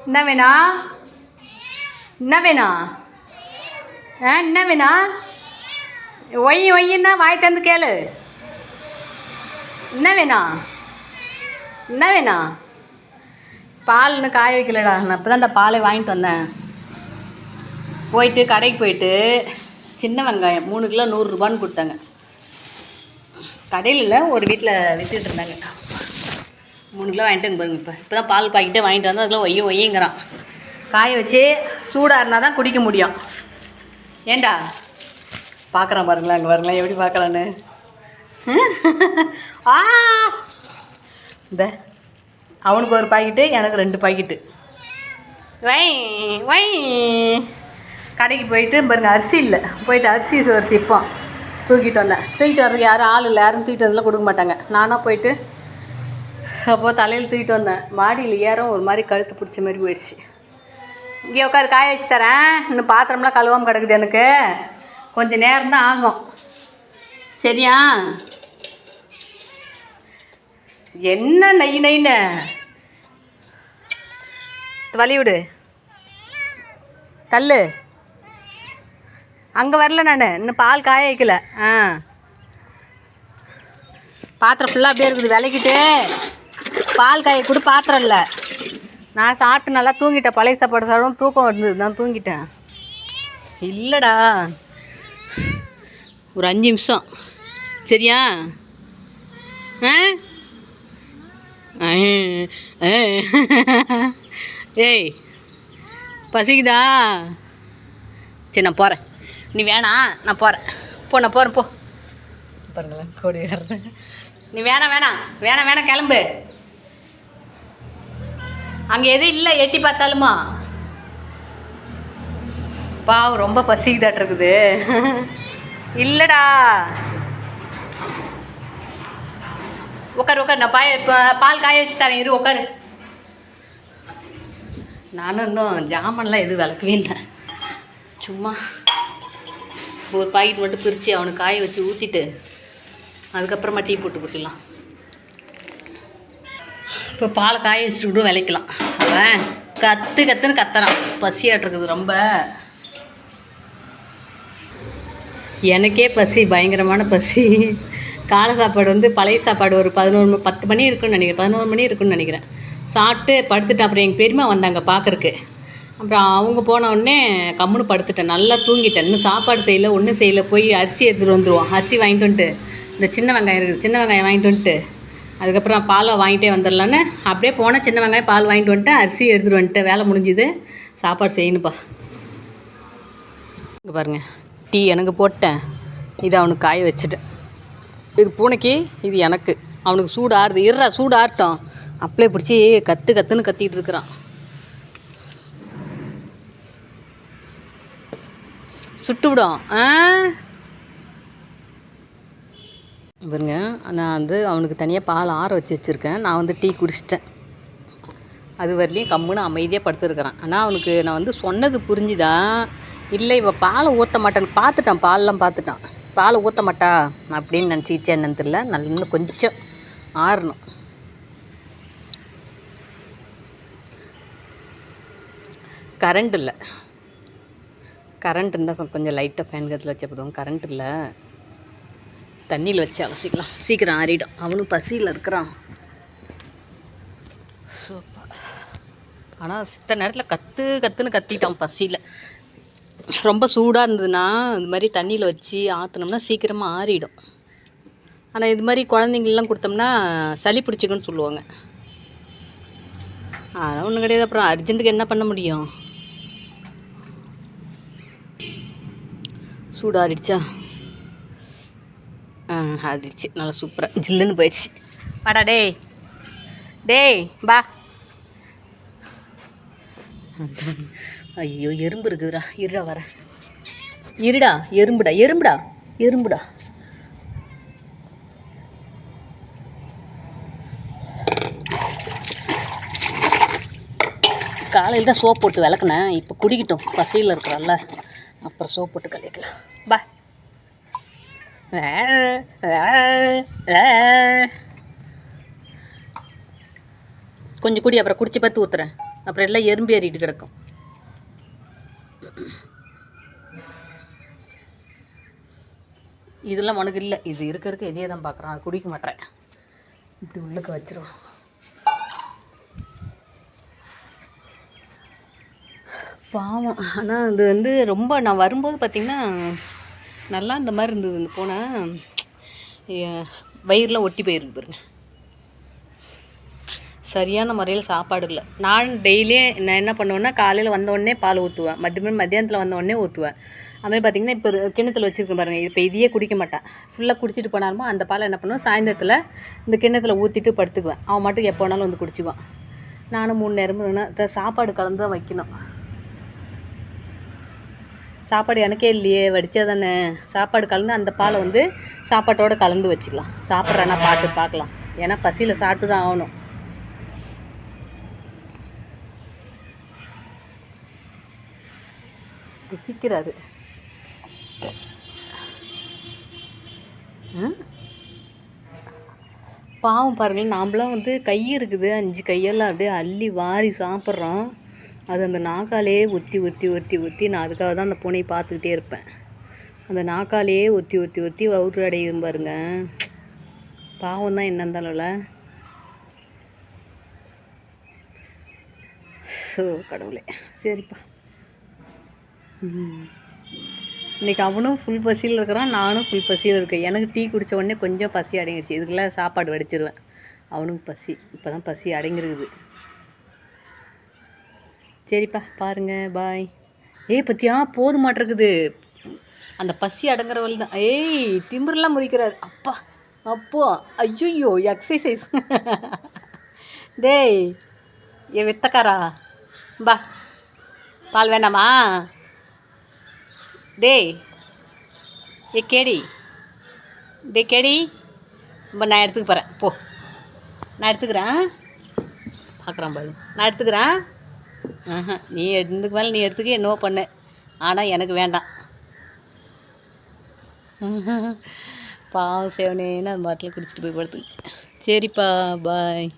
என்ன வேணா? என்ன வேணா? என்ன வேணா? ஒய் ஒய்ன்னா வாய் தந்து கேளு. என்ன வேணா? என்ன வேணா? பால் இன்னும் காய வைக்கலடா. நான் இப்போ தான்டா பாலை வாங்கிட்டு வந்தேன். போயிட்டு கடைக்கு போயிட்டு சின்ன வெங்காயம் 3 கிலோ 100 ரூபான்னு கொடுத்தாங்க. கடையில் இல்லை, ஒரு வீட்டில் விற்றுட்டு இருந்தாங்க. 3 கிலோ வாங்கிட்டு பாருங்க. இப்போ தான் பால் பாக்கிட்டே வாங்கிட்டு வந்தோம். அதில் ஒய்யுங்கிறான். காய வச்சு சூடாக இருந்தால் தான் குடிக்க முடியும். ஏண்டா பார்க்குறான் பாருங்களேன், அங்கே பாருங்களேன் எப்படி பார்க்கலான்னு. ஆ இந்த அவனுக்கு ஒரு பாக்கெட்டு, எனக்கு 2 பாக்கெட்டு. வை வை கடைக்கு போயிட்டு பாருங்க, அரிசி இல்லை. போயிட்டு அரிசி சிப்போம் தூக்கிட்டு வந்தேன். தூக்கிட்டு வர்றதுக்கு யாரும் ஆள் இல்லை. யாரும் தூக்கிட்டு வந்தெல்லாம் கொடுக்க மாட்டாங்க. நானாக போயிட்டு அப்போது தலையில் தூக்கிட்டு வந்தேன். மாடியில் ஏறும் ஒரு மாதிரி கழுத்து பிடிச்ச மாதிரி போயிடுச்சு. இங்கே உட்காரு, காய வச்சு தரேன். இன்னும் பாத்திரம்லாம் கழுவாமல் கிடக்குது. எனக்கு கொஞ்சம் நேரம் தான் ஆகும். சரியா? என்ன நெய் நெய்ன்னு வலி விடு. கல் அங்கே வரல. நான் இன்னும் பால் காய வைக்கல. பாத்திரம் ஃபுல்லாக அப்படியே இருக்குது. விளக்கிட்டு பால் காய கூட பாத்திரம் இல்லை. நான் சாப்பிட்டு நல்லா தூங்கிட்டேன். பழைய சாப்பாடு சாப்பிடும் தூக்கம் இருந்தது, நான் தூங்கிட்டேன். இல்லைடா, ஒரு 5 நிமிஷம். சரியா? ஏய் பசிக்குதா? சரி நான் போகிறேன். நீ வேணாம், நான் போகிறேன். நான் போகிறேன். போ பாருங்களேன் கோடி வர்றேன். நீ வேணாம் கிளம்பு. அங்கே எதுவும் இல்லை எட்டி பார்த்தாலுமா. பாவம் ரொம்ப பசிக்குதாட்டு இருக்குது. இல்லைடா, உட்காரு. நான் பால் காய வச்சு தரேன். இரு உட்காரு. நானும் இன்னும் ஜாமான்லாம் எதுவும் விளக்கவே இல்லை. சும்மா ஒரு பாக்கெட் மட்டும் பிரித்து அவனுக்கு காய வச்சு ஊற்றிட்டு அதுக்கப்புறமா டீ போட்டு குடிச்சிடலாம். இப்போ பாலை காய வச்சுட்டு கூட விளைக்கலாம். அவன் கத்துன்னு கத்துறான். பசியாட்டிருக்குது ரொம்ப. எனக்கே பசி, பயங்கரமான பசி. காலை சாப்பாடு பழைய சாப்பாடு ஒரு 10 மணி இருக்குன்னு நினைக்கிறேன். 11 மணி இருக்குன்னு நினைக்கிறேன். சாப்பிட்டு படுத்துட்டேன். அப்புறம் எங்கள் பெரியம்மா வந்தாங்க பார்க்குறக்கு. அப்புறம் அவங்க போனவுடனே கம்முன்னு படுத்துட்டேன். நல்லா தூங்கிட்டேன். இன்னும் சாப்பாடு செய்யலை, ஒன்றும் செய்யலை. போய் அரிசி எடுத்துகிட்டு வந்துடுவோம். அரிசி வாங்கிட்டு வந்துட்டு இந்த சின்ன வெங்காயம் இருக்குது, சின்ன வெங்காயம் வாங்கிட்டு வந்துட்டு அதுக்கப்புறம் பாலை வாங்கிட்டே வந்துடலான்னு அப்படியே போனால் சின்ன வெங்காயம் பால் வாங்கிட்டு வந்துட்டு அரிசி எடுத்துகிட்டு வந்துட்டு வேலை முடிஞ்சுது. சாப்பாடு செய்யணுப்பா. இங்கே பாருங்கள், டீ எனக்கு போட்டேன். இதை அவனுக்கு காய வச்சுட்டேன். இது பூனைக்கு, இது எனக்கு. அவனுக்கு சூடு ஆறுது. சூடு ஆறட்டும். அப்படியே பிடிச்சி கத்துன்னு கத்திட்டு இருக்கிறான். சுட்டு விடும். பாருங்க, நான் அவனுக்கு தனியாக பால் ஆற வச்சுருக்கேன். நான் டீ குடிச்சிட்டேன். அது வரலையும் கம்முன்னு அமைதியாக படுத்துருக்கிறான். ஆனால் அவனுக்கு நான் சொன்னது புரிஞ்சுதா இல்லை, இவள் பாலை ஊற்ற மாட்டேன்னு பார்த்துட்டான். பாலெலாம் பார்த்துட்டான். பாலை ஊற்ற மாட்டா அப்படின்னு நினச்சிச்சேன். என்னன்னு தெரியல. நல்லா இன்னும் கொஞ்சம் ஆறணும். கரண்ட் இல்லை. கரண்ட் இருந்தால் கொஞ்சம் லைட்டாக ஃபேன் கத்தில் வச்ச போதும். கரண்ட் இல்லை. தண்ணியில் வச்சு அலசிக்கலாம், சீக்கிரம் ஆறிடும். அவனும் பசியில் இருக்கிறான். சூப்பர். ஆனால் சித்த நேரத்தில் கத்துன்னு கத்திட்டான் பசியில். ரொம்ப சூடாக இருந்ததுன்னா இது மாதிரி தண்ணியில் வச்சு ஆற்றினோம்னா சீக்கிரமாக ஆறிடும். ஆனால் இது மாதிரி குழந்தைங்கள்லாம் கொடுத்தோம்னா சளி பிடிச்சிக்குன்னு சொல்லுவாங்க. அதெல்லாம் ஒன்றும் கிடையாது. அப்புறம் அர்ஜென்ட்டுக்கு என்ன பண்ண முடியும்? சூடாகிடுச்சா? ஆடிடுச்சு. நல்லா சூப்பராக ஜில்லுன்னு போயிடுச்சு. வாடா டேய் பா. ஐயோ எறும்பு இருக்குதுடா. இருடா வரேன். இருடா எறும்புடா. காலையில் தான் சோப் போட்டு விளக்குனேன். இப்போ குடிக்கிட்டோம், பசியில் இருக்கிறான்ல. அப்புறம் சோப் போட்டு கழிக்கலாம். பா. கொஞ்சம் குடி, அப்புறம் குடிச்சு பார்த்து ஊற்றுறேன். அப்புறம் எல்லாம் எறும்பு ஏறிட்டு கிடக்கும். இதெல்லாம் உனக்கு இல்லை, இது இருக்க இதையே தான் பார்க்குறான். அது குடிக்க மாட்டேன். இப்படி உள்ளுக்கு வச்சிருவோம். பாவம். ஆனால் இது வந்து ரொம்ப நான் வரும்போது பார்த்திங்கன்னா நல்லா இந்த மாதிரி இருந்தது. இந்த போனால் வயிறுலாம் ஒட்டி போயிருக்கு பாருங்க. சரியான முறையில் சாப்பாடு இல்லை. நான் டெய்லியும் நான் என்ன பண்ணுவேன்னா காலையில் வந்தோடனே பால் ஊற்றுவேன், மத்தியானத்தில் வந்தோடனே ஊற்றுவேன். அதுமாதிரி பார்த்திங்கன்னா இப்போ கிண்ணத்தில் வச்சுருக்கேன் பாருங்கள். இப்போ இதையே குடிக்க மாட்டேன். ஃபுல்லாக குடிச்சிட்டு போனாலுமோ அந்த பாலை என்ன பண்ணுவேன், சாயந்தரத்தில் இந்த கிண்ணத்தில் ஊற்றிட்டு படுத்துக்குவேன். அவன் மட்டும் எப்போ வேணாலும் வந்து குடிச்சுக்குவான். நானும் 3 நேரமும் சாப்பாடு கலந்து தான் வைக்கணும். சாப்பாடு எனக்கே இல்லையே, வடித்தா தானே. சாப்பாடு கலந்து அந்த பாலை வந்து சாப்பாட்டோடு கலந்து வச்சுக்கலாம். சாப்பிட்றேன்னா பார்க்கலாம். ஏன்னா பசியில் சாப்பிட்டு தான் ஆகணும். ருசிக்கிறாரு. பாவம் பாருங்கள். நாம்ளாம் வந்து கை இருக்குது, 5 கையெல்லாம் அப்படியே அள்ளி வாரி சாப்பிட்றோம். அது அந்த நாக்காலேயே ஒத்தி நான் அதுக்காக தான் அந்த பூனையை பார்த்துக்கிட்டே இருப்பேன். அந்த நாக்காலேயே ஒத்தி வவுறு அடையும் பாருங்க. பாவம் தான் என்ன இருந்தாலும்ல. ஸோ கடவுளே. சரிப்பா. இன்றைக்கி அவனும் ஃபுல் பசியில் இருக்கிறான், நானும் ஃபுல் பசியில் இருக்கேன். எனக்கு டீ குடித்த உடனே கொஞ்சம் பசி அடங்கிடுச்சு. இதுக்கெல்லாம் சாப்பாடு வடிச்சிருவேன். அவனுக்கு பசி இப்போ தான் பசி அடங்கிருக்குது. சரிப்பா, பாருங்கள், பாய். பற்றியா போது மாட்டிருக்குது. அந்த பசி அடங்குற தான். திமிரெலாம் முறிக்கிறார். அப்போ ஐயோ எக்ஸசைஸ். டேய் வித்தக்காரா, பா பால் வேணாமா? டேய் கேடி, கேடி, நான் எடுத்துக்க போகிறேன். போ, நான் எடுத்துக்கிறேன். பார்க்குறான் பாரு, நான் எடுத்துக்கிறேன். நீ இதுக்கு மேலே நீ எடுத்துக்க, என்னவோ பண்ணு. ஆனால் எனக்கு வேண்டாம். பாவம் சேவனேன்னு அந்த பாட்டில் குடிச்சிட்டு போய் படுத்துக்கிச்சு. சரிப்பா, பாய்.